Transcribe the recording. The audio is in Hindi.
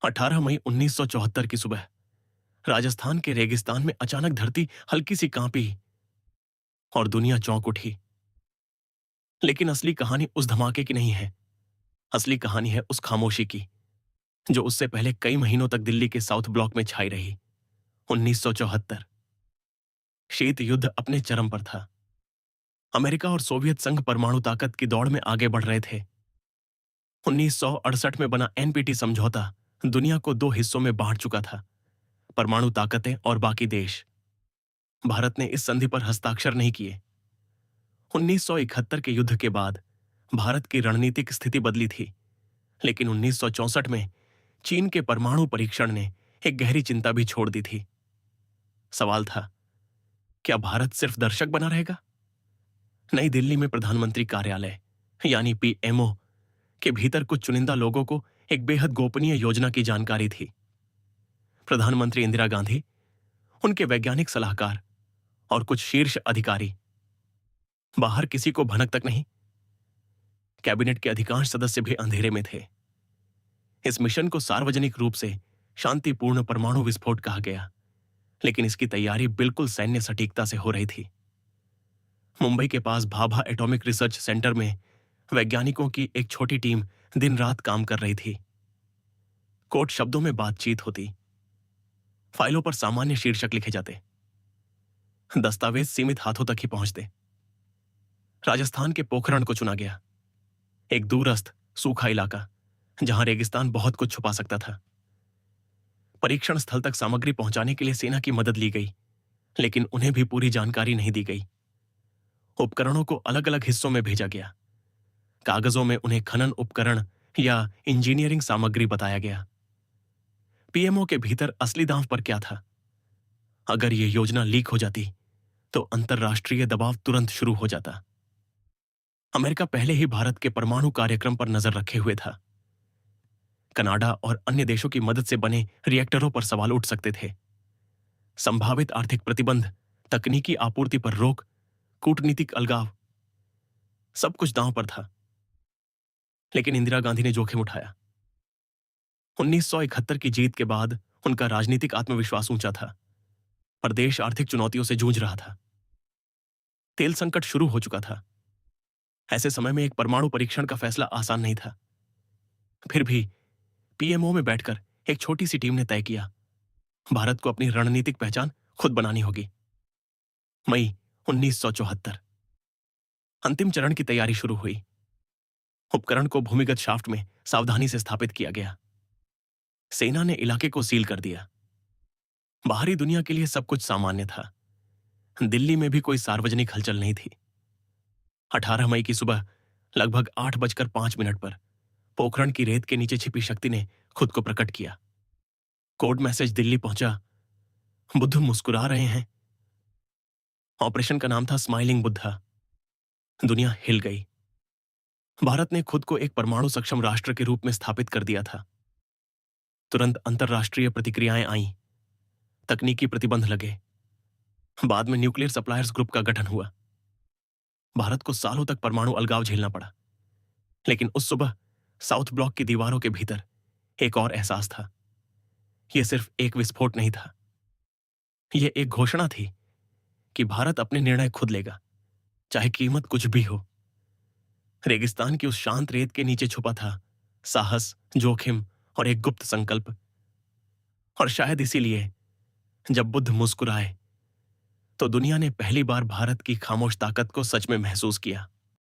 18 मई 1974 की सुबह राजस्थान के रेगिस्तान में अचानक धरती हल्की सी कांपी और दुनिया चौंक उठी। लेकिन असली कहानी उस धमाके की नहीं है। असली कहानी है उस खामोशी की जो उससे पहले कई महीनों तक दिल्ली के साउथ ब्लॉक में छाई रही। 1974 शीत युद्ध अपने चरम पर था। अमेरिका और सोवियत संघ परमाणु ताकत की दौड़ में आगे बढ़ रहे थे। 1968 में बना एनपीटी समझौता दुनिया को दो हिस्सों में बांट चुका था, परमाणु ताकतें और बाकी देश। भारत ने इस संधि पर हस्ताक्षर नहीं किए। 1971 के युद्ध के बाद भारत की रणनीतिक स्थिति बदली थी, लेकिन 1964 में चीन के परमाणु परीक्षण ने एक गहरी चिंता भी छोड़ दी थी। सवाल था, क्या भारत सिर्फ दर्शक बना रहेगा? नई दिल्ली में प्रधानमंत्री कार्यालय यानी पीएमओ के भीतर कुछ चुनिंदा लोगों को एक बेहद गोपनीय योजना की जानकारी थी। प्रधानमंत्री इंदिरा गांधी, उनके वैज्ञानिक सलाहकार और कुछ शीर्ष अधिकारी। बाहर किसी को भनक तक नहीं। कैबिनेट के अधिकांश सदस्य भी अंधेरे में थे। इस मिशन को सार्वजनिक रूप से शांतिपूर्ण परमाणु विस्फोट कहा गया, लेकिन इसकी तैयारी बिल्कुल सैन्य सटीकता से हो रही थी। मुंबई के पास भाभा एटॉमिक रिसर्च सेंटर में वैज्ञानिकों की एक छोटी टीम दिन रात काम कर रही थी। कोट शब्दों में बातचीत होती, फाइलों पर सामान्य शीर्षक लिखे जाते, दस्तावेज सीमित हाथों तक ही पहुंचते। राजस्थान के पोखरण को चुना गया, एक दूरस्थ सूखा इलाका जहां रेगिस्तान बहुत कुछ छुपा सकता था। परीक्षण स्थल तक सामग्री पहुंचाने के लिए सेना की मदद ली गई, लेकिन उन्हें भी पूरी जानकारी नहीं दी गई। उपकरणों को अलग अलग हिस्सों में भेजा गया। कागजों में उन्हें खनन उपकरण या इंजीनियरिंग सामग्री बताया गया। पीएमओ के भीतर असली दांव पर क्या था? अगर यह योजना लीक हो जाती तो अंतर्राष्ट्रीय दबाव तुरंत शुरू हो जाता। अमेरिका पहले ही भारत के परमाणु कार्यक्रम पर नजर रखे हुए था। कनाडा और अन्य देशों की मदद से बने रिएक्टरों पर सवाल उठ सकते थे। संभावित आर्थिक प्रतिबंध, तकनीकी आपूर्ति पर रोक, कूटनीतिक अलगाव, सब कुछ दांव पर था। लेकिन इंदिरा गांधी ने जोखिम उठाया। 1971 की जीत के बाद उनका राजनीतिक आत्मविश्वास ऊंचा था, पर देश आर्थिक चुनौतियों से जूझ रहा था। तेल संकट शुरू हो चुका था। ऐसे समय में एक परमाणु परीक्षण का फैसला आसान नहीं था। फिर भी पीएमओ में बैठकर एक छोटी सी टीम ने तय किया, भारत को अपनी रणनीतिक पहचान खुद बनानी होगी। मई 1974 अंतिम चरण की तैयारी शुरू हुई। उपकरण को भूमिगत शाफ्ट में सावधानी से स्थापित किया गया। सेना ने इलाके को सील कर दिया। बाहरी दुनिया के लिए सब कुछ सामान्य था। दिल्ली में भी कोई सार्वजनिक हलचल नहीं थी। 18 मई की सुबह लगभग 8:05 पर पोखरण की रेत के नीचे छिपी शक्ति ने खुद को प्रकट किया। कोड मैसेज दिल्ली पहुंचा, बुद्ध मुस्कुरा रहे हैं। ऑपरेशन का नाम था स्माइलिंग बुद्धा। दुनिया हिल गई। भारत ने खुद को एक परमाणु सक्षम राष्ट्र के रूप में स्थापित कर दिया था। तुरंत अंतर्राष्ट्रीय प्रतिक्रियाएं आईं, तकनीकी प्रतिबंध लगे। बाद में न्यूक्लियर सप्लायर्स ग्रुप का गठन हुआ। भारत को सालों तक परमाणु अलगाव झेलना पड़ा, लेकिन उस सुबह साउथ ब्लॉक की दीवारों के भीतर एक और एहसास था। यह सिर्फ एक विस्फोट नहीं था, यह एक घोषणा थी कि भारत अपने निर्णय खुद लेगा, चाहे कीमत कुछ भी हो। रेगिस्तान की उस शांत रेत के नीचे छुपा था साहस, जोखिम और एक गुप्त संकल्प। और शायद इसीलिए जब बुद्ध मुस्कुराए तो दुनिया ने पहली बार भारत की खामोश ताकत को सच में महसूस किया।